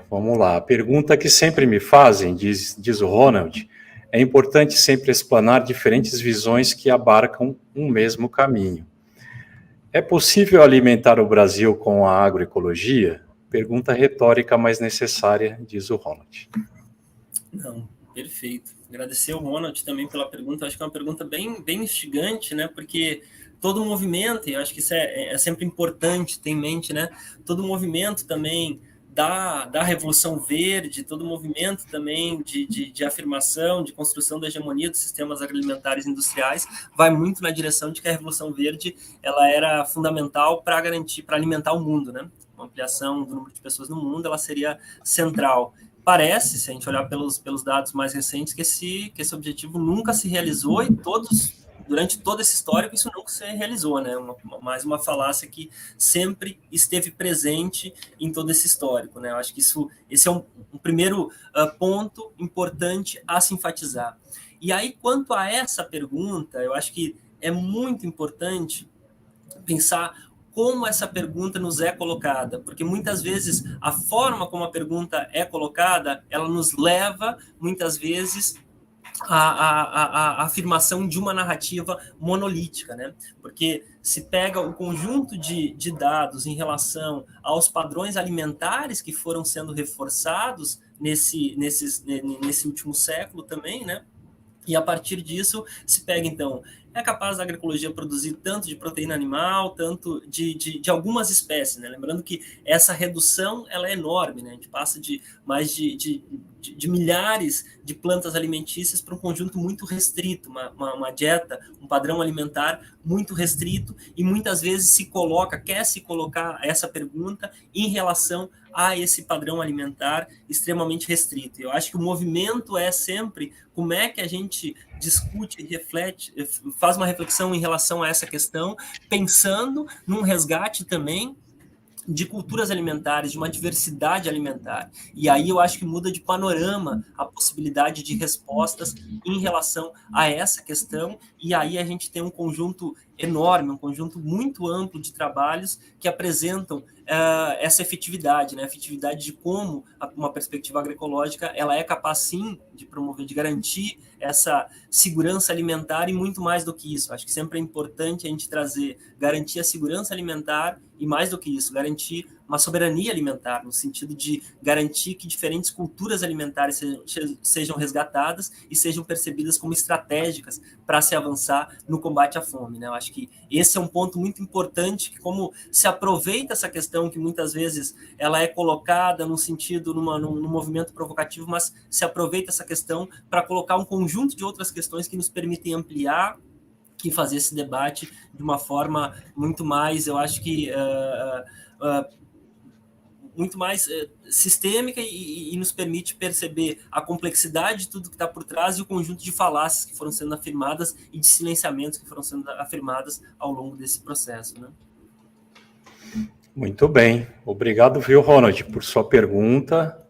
Vamos lá. A pergunta que sempre me fazem, diz o Ronald, é importante sempre explanar diferentes visões que abarcam um mesmo caminho. É possível alimentar o Brasil com a agroecologia? Pergunta retórica, mas necessária, diz o Ronald. Não, perfeito. Agradecer ao Ronald também pela pergunta. Acho que é uma pergunta bem instigante, né? Porque todo movimento, e eu acho que isso é sempre importante ter em mente, né? Todo movimento também da Revolução Verde, todo movimento também de afirmação, de construção da hegemonia dos sistemas agroalimentares industriais, vai muito na direção de que a Revolução Verde ela era fundamental para garantir, para alimentar o mundo, né? Uma ampliação do número de pessoas no mundo, ela seria central. Parece, se a gente olhar pelos dados mais recentes, que esse objetivo nunca se realizou e durante todo esse histórico, isso nunca se realizou, né? Mais uma falácia que sempre esteve presente em todo esse histórico, né? Eu acho que esse é um primeiro ponto importante a se enfatizar. E aí, quanto a essa pergunta, eu acho que é muito importante pensar como essa pergunta nos é colocada, porque muitas vezes a forma como a pergunta é colocada, ela nos leva, muitas vezes, a afirmação de uma narrativa monolítica, né? Porque se pega o conjunto de dados em relação aos padrões alimentares que foram sendo reforçados nesse último século também, né? E a partir disso se pega, então, é capaz a agroecologia produzir tanto de proteína animal, tanto de algumas espécies, né? Lembrando que essa redução ela é enorme, né? A gente passa de mais de milhares de plantas alimentícias para um conjunto muito restrito, uma dieta, um padrão alimentar muito restrito, e muitas vezes quer se colocar essa pergunta em relação a esse padrão alimentar extremamente restrito. Eu acho que o movimento é sempre como é que a gente discute, reflete, faz uma reflexão em relação a essa questão, pensando num resgate também de culturas alimentares, de uma diversidade alimentar. E aí eu acho que muda de panorama a possibilidade de respostas em relação a essa questão, e aí a gente tem um conjunto enorme, um conjunto muito amplo de trabalhos que apresentam essa efetividade, né? A efetividade de como uma perspectiva agroecológica ela é capaz, sim, de promover, de garantir essa segurança alimentar, e muito mais do que isso. Acho que sempre é importante a gente garantir a segurança alimentar, e mais do que isso, garantir uma soberania alimentar, no sentido de garantir que diferentes culturas alimentares sejam resgatadas e sejam percebidas como estratégicas para se avançar no combate à fome, né? Eu acho que esse é um ponto muito importante, que como se aproveita essa questão que muitas vezes ela é colocada num sentido, num movimento provocativo, mas se aproveita essa questão para colocar um conjunto de outras questões que nos permitem ampliar e fazer esse debate de uma forma muito mais, eu acho que muito mais sistêmica, e nos permite perceber a complexidade de tudo que está por trás e o conjunto de falácias que foram sendo afirmadas e de silenciamentos que foram sendo afirmadas ao longo desse processo, né? Muito bem. Obrigado, viu, Ronald, por sua pergunta.